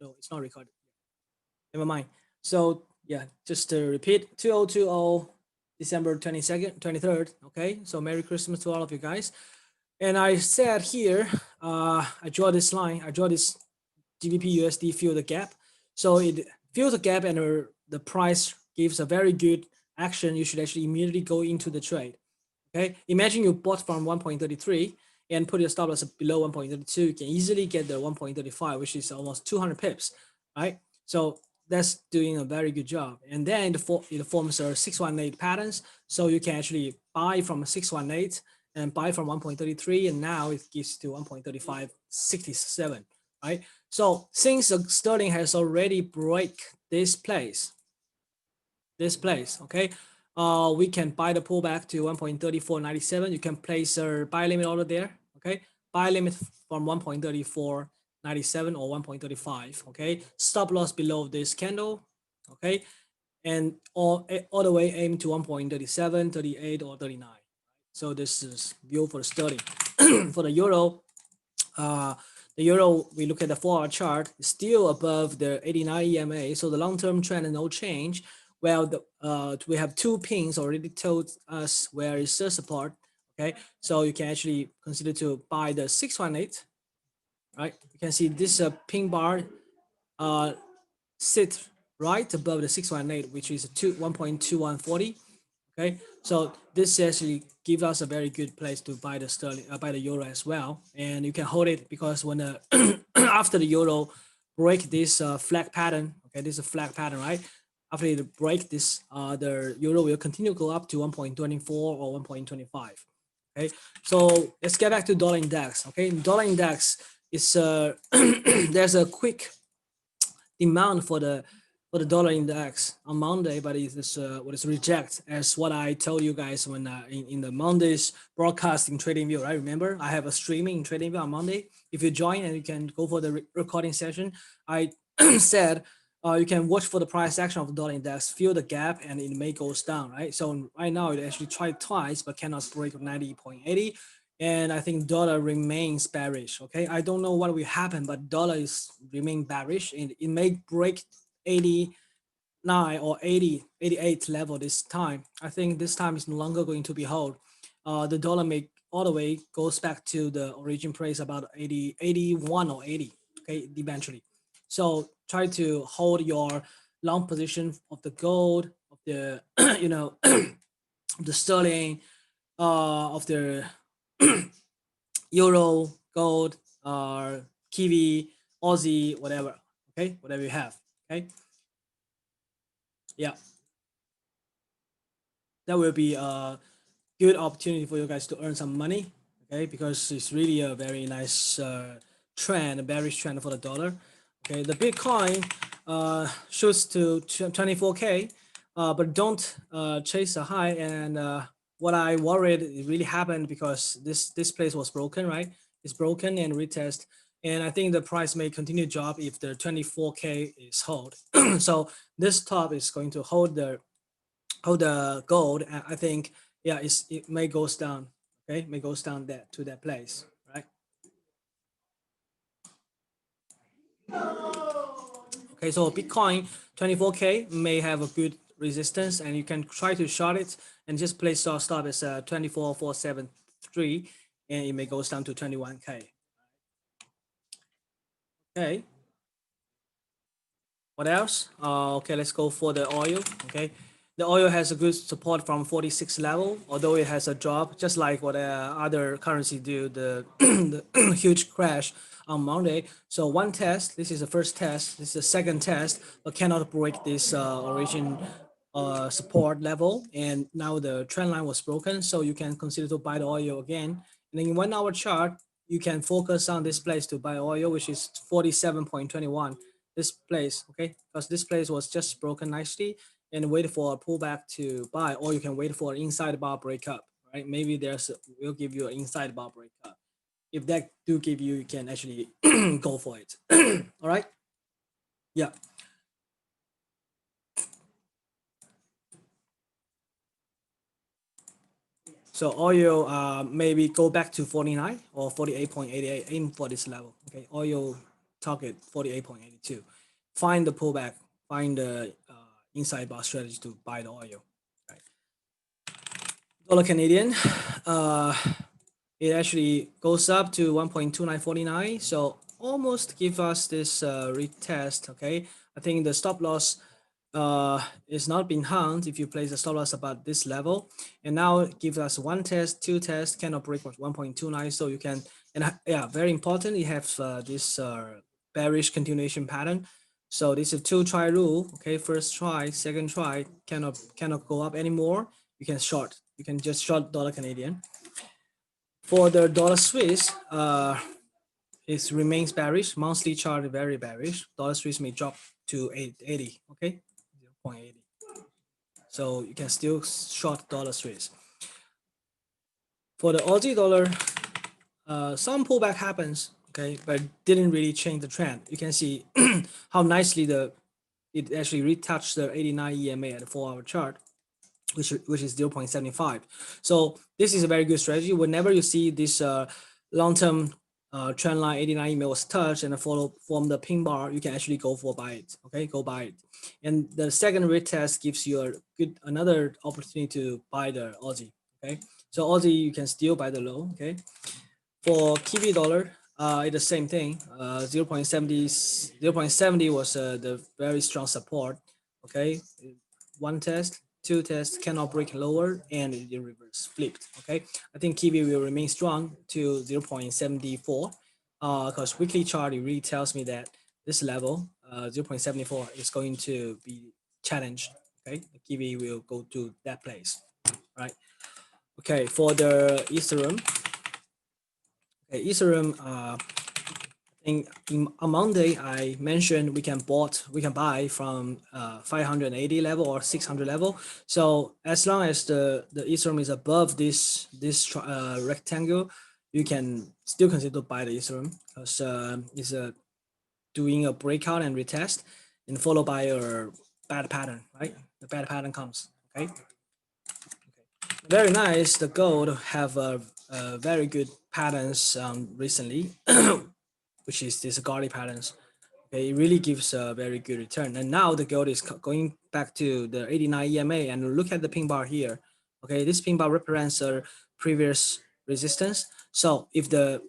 no, it's not recorded. Never mind. So yeah, just to repeat, 2020 December 22nd, 23rd. Okay, so Merry Christmas to all of you guys. And I said here, I draw this line, I draw this GBP USD fill the gap. So it fills the gap and the price gives a very good action. You should actually immediately go into the trade. Okay, imagine you bought from 1.33 and put your stop loss below 1.32. You can easily get the 1.35, which is almost 200 pips, right? So that's doing a very good job. And then it forms a 618 patterns. So you can actually buy from 618 and buy from 1.33, and now it gives to 1.3567, right? So since the sterling has already break this place, okay, we can buy the pullback to 1.3497. You can place a buy limit order there, okay? Buy limit from 1.3497 or 1.35, okay? Stop loss below this candle, okay? And all the way aim to 1.37, 38, or 39. So this is view for the sterling. For the euro, we look at the 4-hour chart, still above the 89 EMA. So the long-term trend no change. Well, we have two pins already told us where is the support. Okay, so you can actually consider to buy the 618. Right, you can see this pin bar sit right above the 618, which is 1.2140. Okay, so this actually gives us a very good place to buy the sterling, buy the euro as well, and you can hold it because when after the euro break this flag pattern, okay, this is a flag pattern, right? After it break this, the euro will continue to go up to 1.24 or 1.25. Okay, so let's get back to dollar index. Okay, dollar index is there's a quick demand for the dollar index on Monday, but it's what is reject as what I told you guys when in the Monday's broadcast in TradingView, right? Remember, I have a streaming in TradingView on Monday. If you join and you can go for the recording session, I said you can watch for the price action of the dollar index, fill the gap, and it may goes down, right? So right now it actually tried twice, but cannot break 90.80. And I think dollar remains bearish. Okay, I don't know what will happen, but dollar is remain bearish, and it may break 89 or 80, 88 level this time. I think this time is no longer going to be held. The dollar may all the way goes back to the origin price about 80, 81 or 80. Okay, eventually. So try to hold your long position of the gold, of the the sterling, of the euro, gold, kiwi, Aussie, whatever. Okay, whatever you have. Okay, yeah, that will be a good opportunity for you guys to earn some money. Okay, because it's really a very nice trend, a bearish trend for the dollar. Okay, the Bitcoin shoots to 24K, but don't chase a high. And what I worried it really happened because this place was broken, right? It's broken and retest, and I think the price may continue to drop if the 24K is hold. So this top is going to hold the gold. I think yeah, it may goes down. Okay, may goes down that to that place, right? Okay, so Bitcoin 24K may have a good resistance, and you can try to short it and just place your stop as 24,473, and it may goes down to 21K. Okay. What else? Okay, let's go for the oil. Okay, the oil has a good support from 46 level, although it has a drop, just like what other currency do. The huge crash on Monday. So one test. This is the first test. This is the second test, but cannot break this origin support level. And now the trend line was broken, so you can consider to buy the oil again. And then in 1 hour chart, you can focus on this place to buy oil, which is 47.21. This place, okay, because this place was just broken nicely, and wait for a pullback to buy, or you can wait for an inside bar breakup, right? Maybe will give you an inside bar breakup. If that do give you, you can actually go for it. All right, yeah. So oil maybe go back to 49 or 48.88, aim for this level. Okay, oil target 48.82. Find the pullback, find the inside bar strategy to buy the oil. Right. Dollar Canadian, it actually goes up to 1.2949, so almost give us this retest. Okay, I think the stop loss is not being hung if you place a stop loss about this level, and now it gives us one test, two tests, cannot break 1.29, so you can, and yeah, very important, you have this bearish continuation pattern. So this is two try rule. Okay, first try, second try, cannot go up anymore. You can short, you can just short dollar Canadian. For the dollar Swiss, it remains bearish. Monthly chart very bearish. Dollar Swiss may drop to 880. Okay, 0.80. So you can still short dollar Swiss. For the Aussie dollar, some pullback happens. Okay, but didn't really change the trend. You can see how nicely it actually retouched the 89 EMA at the 4-hour chart, which is 0.75. So this is a very good strategy. Whenever you see this long-term trend line 89 EMA was touched and follow from the pin bar, you can actually go for buy it. Okay, go buy it. And the second retest gives you another opportunity to buy the Aussie. Okay, so Aussie you can still buy the low. Okay, for Kiwi dollar, it's the same thing. 0.70 was the very strong support. Okay, one test, two tests cannot break lower, and it reverse flipped. Okay, I think Kiwi will remain strong to 0.74. Because weekly chart it really tells me that this level 0.74 is going to be challenged. Okay, the Kiwi will go to that place. Right. Okay, for the Ethereum. Okay, Ethereum, I think on Monday I mentioned we can buy from 580 level or 600 level. So as long as the Ethereum is above this rectangle, you can still consider to buy the Ethereum because it's doing a breakout and retest, and followed by a bad pattern. Right, the bad pattern comes. Okay. Very nice. The gold have a very good patterns recently, which is this Gardy patterns. Okay, it really gives a very good return. And now the gold is going back to the 89 EMA, and look at the pin bar here. Okay, this pin bar represents a previous resistance. So if the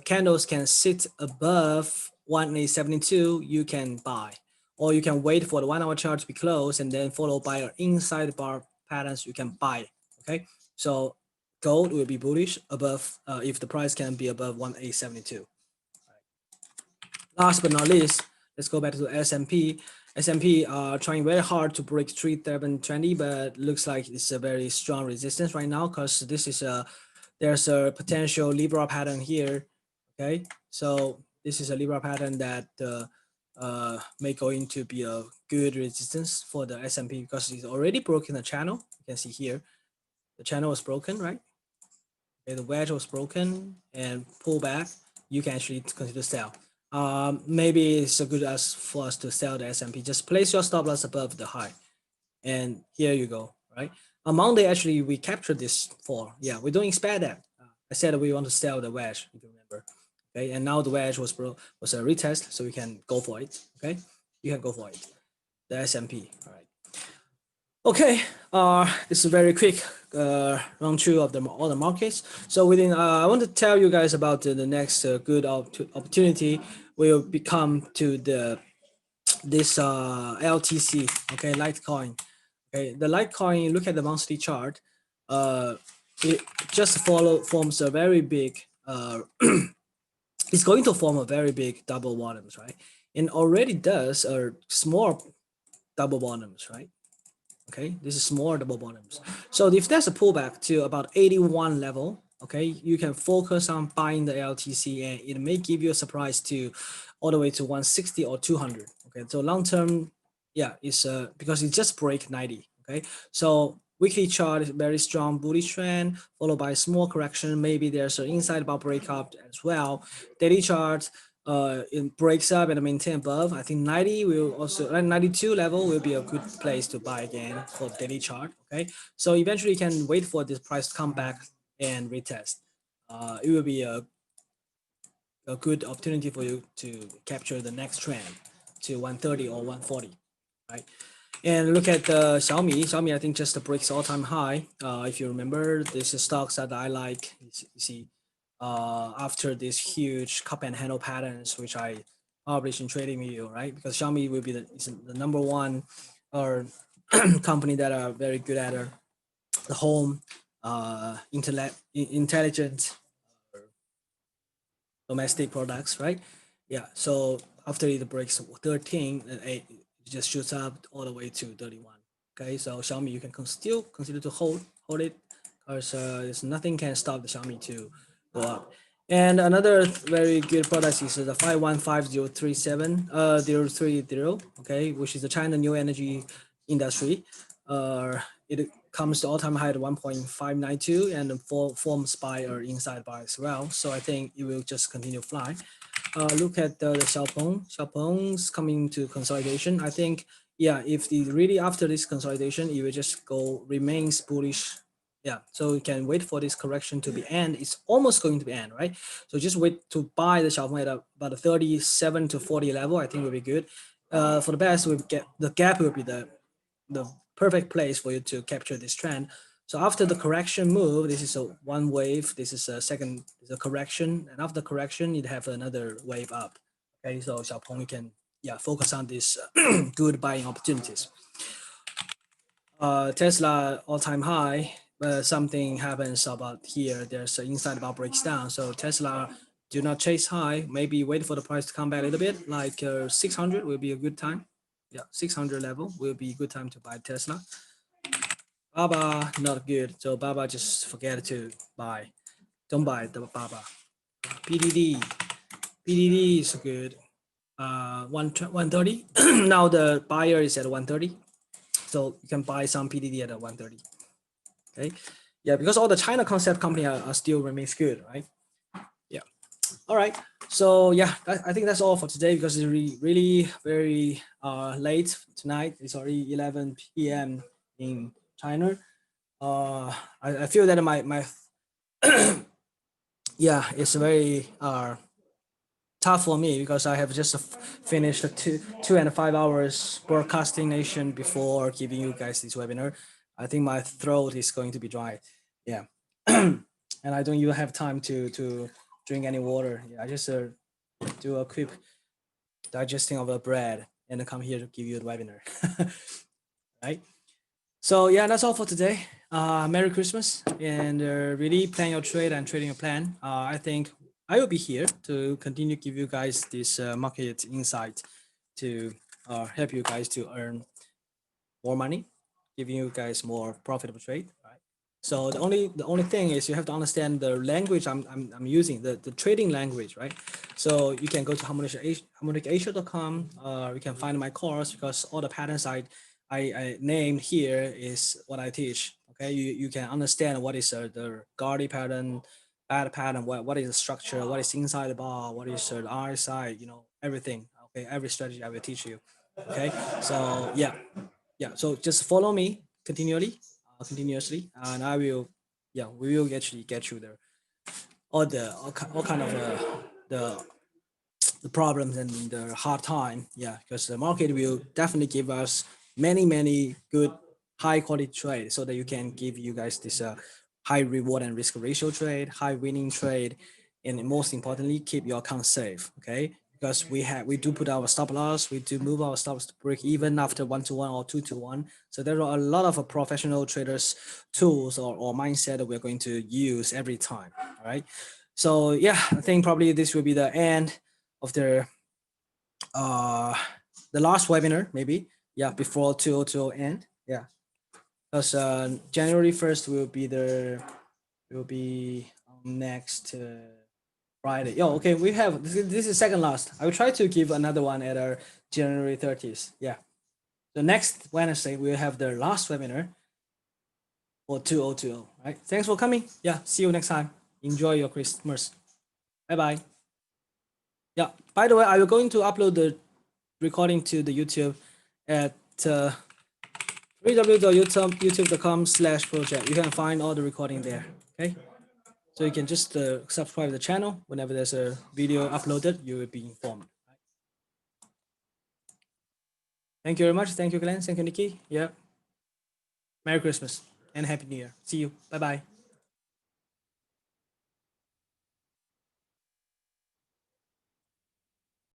candles can sit above 1872, you can buy, or you can wait for the 1 hour chart to be closed and then followed by an inside bar patterns, you can buy. Okay, so gold will be bullish above if the price can be above 1872. Last but not least, let's go back to the S&P. S&P are trying very hard to break 3720, but looks like it's a very strong resistance right now because this is there's a potential Libra pattern here. Okay, so this is a Libra pattern that may going to be a good resistance for the S&P because it's already broken the channel. You can see here, the channel was broken, right? Okay, the wedge was broken and pull back. You can actually consider sell. Maybe it's a good as for us to sell the S&P. Just place your stop loss above the high, and here you go. Right. On Monday, actually, we captured this fall. Yeah, we don't expect that. I said we want to sell the wedge, if you remember. Okay, and now the wedge was a retest, so we can go for it. Okay, you can go for it. The S&P. All right. Okay, this is a very quick run through of all the markets. So within, I want to tell you guys about the next good opportunity will become to this LTC. Okay, Litecoin. Okay, the Litecoin. Look at the monthly chart. It just forms a very big. It's going to form a very big double bottoms, right? And already does a small double bottoms, right? Okay, this is small double bottoms. So if there's a pullback to about 81 level, okay, you can focus on buying the LTC, and it may give you a surprise to all the way to 160 or 200. Okay, so long term, yeah, it's because it just break 90. Okay, so weekly chart is very strong bullish trend followed by small correction. Maybe there's an inside bar breakout as well. Daily chart it breaks up and maintain above. I think 90 will also 92 level will be a good place to buy again for the daily chart. Okay, so eventually you can wait for this price to come back and retest. It will be a a good opportunity for you to capture the next trend to 130 or 140, right? And look at the Xiaomi. Xiaomi, I think just breaks all-time high. If you remember, this is stocks that I like. You see, after this huge cup and handle patterns, which I published in Trading View, right? Because Xiaomi will be the number one or company that are very good at the home, intelligent domestic products, right? Yeah. So after it breaks 13, it just shoots up all the way to 31. Okay. So Xiaomi, you can still consider to hold it, because there's nothing can stop the Xiaomi to go up. And another very good product is the 515037 030, okay, which is the China new energy industry. It comes to all-time high at 1.592 and forms by or inside bar as well. So I think it will just continue flying. Look at the Xiaopeng. Xiaopeng's coming to consolidation. I think, yeah, if the really after this consolidation, it will just go remains bullish. Yeah, so you can wait for this correction to be end. It's almost going to be end, right? So just wait to buy the Xiaopeng at about a 37 to 40 level. I think will be good. For the best, we get the gap will be the perfect place for you to capture this trend. So after the correction move, this is a one wave. This is a second, is a correction, and after correction, you have another wave up. Okay, so Xiaopeng can focus on these good buying opportunities. Tesla all-time high, but something happens about here. There's an inside bar breaks down. So Tesla, do not chase high. Maybe wait for the price to come back a little bit. Like 600 will be a good time. Yeah, 600 level will be a good time to buy Tesla. Baba not good. So Baba just forget to buy. Don't buy the Baba. PDD. PDD is good. 130. Now the buyer is at 130. So you can buy some PDD at 130. Okay. Yeah, because all the China concept company are still remains good, right? Yeah. All right. So yeah, I think that's all for today, because it's really very late tonight. It's already 11 p.m. in China. I feel that my yeah, it's very tough for me, because I have just finished a 2.5 hours broadcasting nation before giving you guys this webinar. I think my throat is going to be dry. Yeah. And I don't even have time to drink any water. Yeah, I just do a quick digesting of the bread and come here to give you the webinar. Right. So yeah, that's all for today. Merry Christmas, and really plan your trade and trading your plan. I think I will be here to continue give you guys this market insight to help you guys to earn more money, giving you guys more profitable trade. Right. So the only thing is you have to understand the language I'm using, the trading language, right? So you can go to harmonicasia.com. You can find my course, because all the patterns I named here is what I teach. Okay, you can understand what is the Gardy pattern, bad pattern, what is the structure, what is inside the bar, what is the RSI, everything. Okay, every strategy I will teach you. Okay, so yeah. So just follow me continuously, and I will, yeah, we will actually get you there. All kind of the problems and the hard time. Yeah, because the market will definitely give us many good high quality trade, so that you can give you guys this high reward and risk ratio trade, high winning trade, and most importantly, keep your account safe. Okay, because we do put our stop loss, we do move our stops to break even after 1-to-1 or 2-to-1. So there are a lot of professional traders tools or mindset that we're going to use every time. All right. So yeah, I think probably this will be the end of uh the last webinar, maybe. Yeah, before 2020 end. Yeah, because January 1st will be next Friday. Yo, okay, we have this is second last. I will try to give another one at our January 30th. Yeah, the next Wednesday we'll have the last webinar for 2020. Right, thanks for coming. Yeah, see you next time. Enjoy your Christmas. Bye bye. Yeah, by the way, I will going to upload the recording to the YouTube at www.youtube.com/project. You can find all the recording there. Okay. So you can just subscribe to the channel. Whenever there's a video uploaded, you will be informed. Thank you very much. Thank you, Glenn. Thank you, Nikki. Yeah. Merry Christmas and Happy New Year. See you. Bye bye.